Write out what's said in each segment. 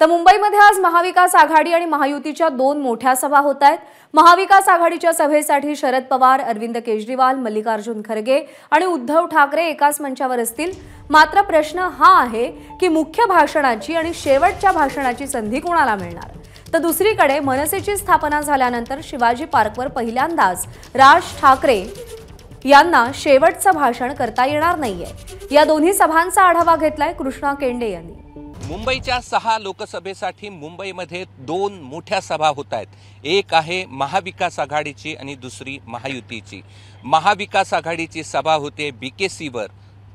तर मुंबईमध्ये आज महाविकास आघाडी आणि महायुतीच्या दोन मोठ्या सभा होत आहेत। महाविकास आघाडीच्या सभेसाठी शरद पवार, अरविंद केजरीवाल, मल्लिकार्जुन खरगे आणि उद्धव ठाकरे एकाच मंचावर असतील। मात्र प्रश्न हा आहे की मुख्य भाषणाची आणि शेवटच्या भाषणाची संधी कोणाला मिळणार। तर दुसरीकडे मनसेची स्थापना झाल्यानंतर शिवाजी पार्कवर पहिल्यांदाच राज ठाकरे यांना शेवटचं भाषण करता येणार नाहीये। या दोन्ही सभांचा आढावा घेतलाय कृष्णा केंडे यांनी। मुंबईच्या 6 लोकसभेसाठी मुंबईमध्ये दोन मोठ्या सभा होत आहेत। एक आहे महाविकास आघाडीची आणि दुसरी महायुतीची। महाविकास आघाडीची सभा होते बीकेसीवर,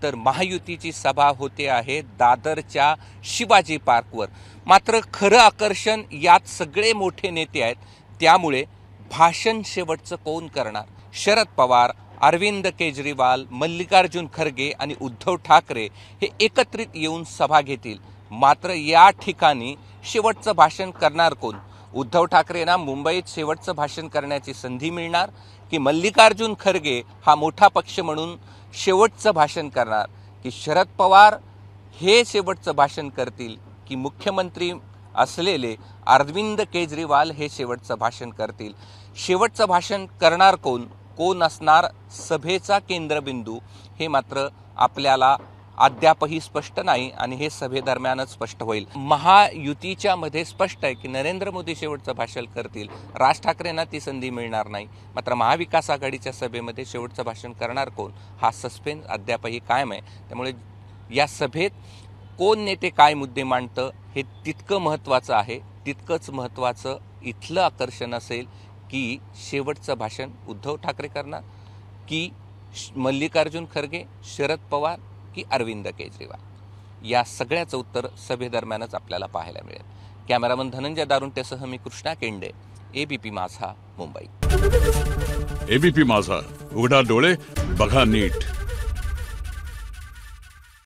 तर महायुतीची सभा होते आहे दादरच्या शिवाजी पार्कवर। मात्र खरं आकर्षण यात सगळे मोठे नेते आहेत, त्यामुळे भाषण शेवटचं कोण करणार? शरद पवार, अरविंद केजरीवाल, मल्लिकार्जुन खरगे आणि उद्धव ठाकरे हे एकत्रित येऊन सभा घेतील। मात्र या ठिकाणी शेवटचं भाषण करणार कोण? उद्धव ठाकरेंना मुंबईत शेवटचं भाषण करण्याची संधी मिळणार की मल्लिकार्जुन खरगे हा मोठा पक्ष म्हणून शेवटचं भाषण करणार? की शरद पवार हे शेवटचं भाषण करतील की मुख्यमंत्री असलेले अरविंद केजरीवाल हे शेवटचं भाषण करतील? शेवटचं भाषण करणार कोण, कोण असणार सभेचा केंद्रबिंदू, हे मात्र आपल्याला अद्यापही स्पष्ट नाही आणि हे सभेदरम्यानच स्पष्ट होईल। महायुतीच्या मध्ये स्पष्ट आहे की नरेंद्र मोदी शेवटचं भाषण करतील, राज ठाकरेंना ती संधी मिळणार नाही। मात्र महाविकास आघाडीच्या सभेमध्ये शेवटचं भाषण करणार कोण, हा सस्पेन्स अद्यापही कायम आहे। त्यामुळे या सभेत कोण नेते काय मुद्दे मांडतं हे तितकं महत्त्वाचं आहे। तितकंच महत्त्वाचं इथलं आकर्षण असेल की शेवटचं भाषण उद्धव ठाकरे करणार की मल्लिकार्जुन खरगे, शरद पवार की अरविंद केजरीवाल? या सगळ्याचं उत्तर सभेदरम्यानच आपल्याला पाहायला मिळेल। कॅमेरामन धनंजय दारुंटेसह मी कृष्णा केंडे, एबीपी माझा, मुंबई। एबीपी माझा, उघडा डोळे बघा नीट।